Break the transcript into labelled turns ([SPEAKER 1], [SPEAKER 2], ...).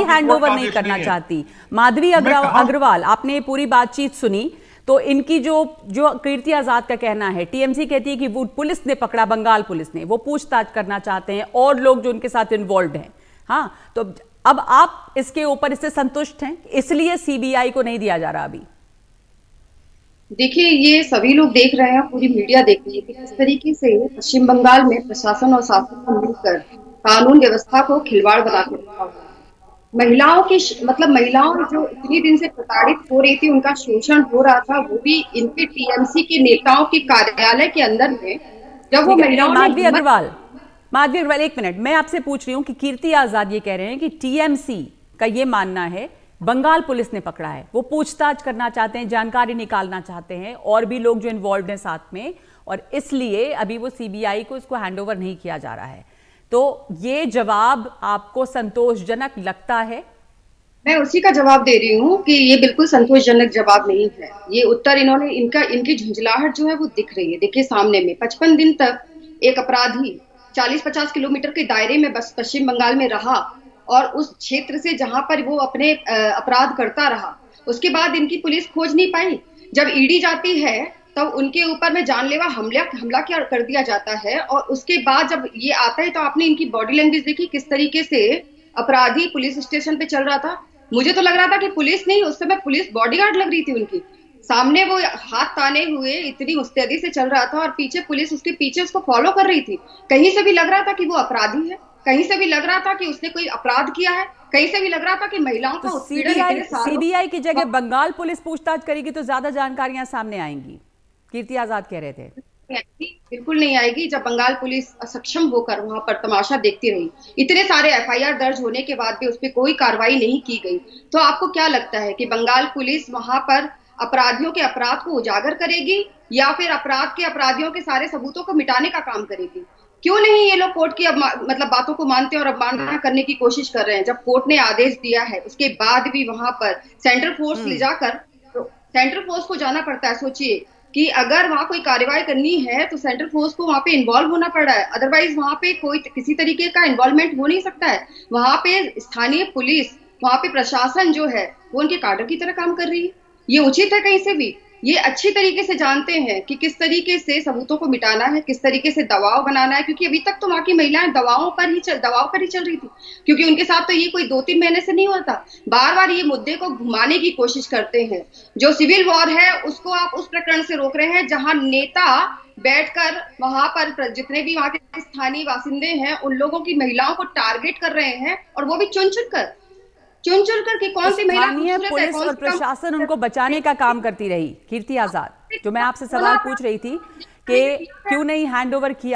[SPEAKER 1] Hand over नहीं करना चाहती। माधवी अग्रवाल, आपने पूरी बातचीत सुनी तो इनकी जो कीर्ति आजाद का कहना है, टीएमसी कहती है कि वो पुलिस ने पकड़ा, बंगाल पुलिस ने, वो पूछताछ करना चाहते हैं और लोग जो उनके साथ इन्वॉल्व हैं। हाँ, तो अब आप इसके ऊपर इससे संतुष्ट हैं, इसलिए सीबीआई को नहीं दिया जा रहा अभी?
[SPEAKER 2] देखिए, ये सभी लोग देख रहे हैं, पूरी मीडिया देख रही है कि किस तरीके से पश्चिम बंगाल में प्रशासन और शासन को मिलकर कानून व्यवस्था को खिलवाड़ बना के रखा हुआ है। महिलाओं की मतलब महिलाओं जो इतनी दिन से प्रताड़ित हो रही थी, उनका शोषण हो रहा था, वो भी इनके टीएमसी के नेताओं के कार्यालय के अंदर में। जब वो
[SPEAKER 1] ठीक है,
[SPEAKER 2] महिलाओं ने
[SPEAKER 1] माधवी अग्रवाल एक मिनट, मैं आपसे पूछ रही हूं कि कीर्ति आजाद ये कह रहे हैं कि टीएमसी का ये मानना है बंगाल पुलिस ने पकड़ा है, वो पूछताछ करना चाहते हैं, जानकारी निकालना चाहते हैं और भी लोग जो इन्वॉल्व हैं साथ में, और इसलिए अभी वो सीबीआई को इसको हैंडओवर नहीं किया जा रहा है। तो ये जवाब आपको संतोषजनक लगता है?
[SPEAKER 2] मैं उसी का जवाब दे रही हूँ कि ये बिल्कुल संतोषजनक जवाब नहीं है। ये उत्तर इन्होंने इनकी झुंझलाहट जो है वो दिख रही है। देखिए, सामने में 55 दिन तक एक अपराधी 40-50 किलोमीटर के दायरे में बस पश्चिम बंगाल में रहा और उस क्षेत्र से जहां पर वो अपने अपराध करता रहा, उसके बाद इनकी पुलिस खोज नहीं पाई। जब ईडी जाती है तब उनके ऊपर में जानलेवा हमला क्या कर दिया जाता है, और उसके बाद जब ये आता है तो आपने इनकी बॉडी लैंग्वेज देखी किस तरीके से अपराधी पुलिस स्टेशन पे चल रहा था। मुझे तो लग रहा था कि पुलिस नहीं, उस समय पुलिस बॉडीगार्ड लग रही थी उनकी। सामने वो हाथ ताने हुए इतनी मुस्तैदी से चल रहा था और पीछे पुलिस उसके पीछे उसको फॉलो कर रही थी। कहीं से भी लग रहा था कि वो अपराधी है, कहीं से भी लग रहा था कि उसने कोई अपराध किया है, कहीं से भी लग रहा था कि महिलाओं का उत्पीड़न।
[SPEAKER 1] सीबीआई की जगह बंगाल पुलिस पूछताछ करेगी तो ज्यादा जानकारियां सामने आएंगी, कीर्ति आजाद कह रहे थे।
[SPEAKER 2] बिल्कुल नहीं आएगी। जब बंगाल पुलिस असक्षम होकर वहां पर तमाशा देखती रही, इतने सारे एफआईआर दर्ज होने के बाद भी उस पर कोई कार्रवाई नहीं की गई, तो आपको क्या लगता है कि बंगाल पुलिस वहां पर अपराधियों के अपराध को उजागर करेगी या फिर अपराधियों के सारे सबूतों को मिटाने का काम करेगी? क्यों नहीं ये लोग कोर्ट की मतलब बातों को मानते हैं और अवमानना करने की कोशिश कर रहे हैं? जब कोर्ट ने आदेश दिया है उसके बाद भी वहां पर सेंट्रल फोर्स ले जाकर, तो सेंट्रल फोर्स को जाना पड़ता है। सोचिए कि अगर वहां कोई कार्रवाई करनी है तो सेंट्रल फोर्स को वहां पे इन्वॉल्व होना पड़ रहा है, अदरवाइज वहां पे कोई किसी तरीके का इन्वॉल्वमेंट हो नहीं सकता है। वहां पे स्थानीय पुलिस, वहां पे प्रशासन जो है वो उनके काडर की तरह काम कर रही है। ये उचित है कहीं से भी? ये अच्छी तरीके से जानते हैं कि किस तरीके से सबूतों को मिटाना है, किस तरीके से दबाव बनाना है, क्योंकि अभी तक तो वहां की महिलाएं दबाव पर ही चल रही थी, क्योंकि उनके साथ तो ये कोई 2-3 महीने से नहीं होता। बार बार ये मुद्दे को घुमाने की कोशिश करते हैं। जो सिविल वॉर है उसको आप उस प्रकरण से रोक रहे हैं जहां नेता बैठकर वहां पर जितने भी वहां के स्थानीय बासिंदे हैं उन लोगों की महिलाओं को टारगेट कर रहे हैं, और वो भी चुन चुन कर कि कौन सी महिला खूबसूरत है,
[SPEAKER 1] पुलिस
[SPEAKER 2] कौन
[SPEAKER 1] और
[SPEAKER 2] सी
[SPEAKER 1] प्रशासन उनको बचाने का काम करती रही। कीर्ति आजाद, जो मैं आपसे सवाल पूछ रही थी कि क्यों नहीं हैंडओवर किया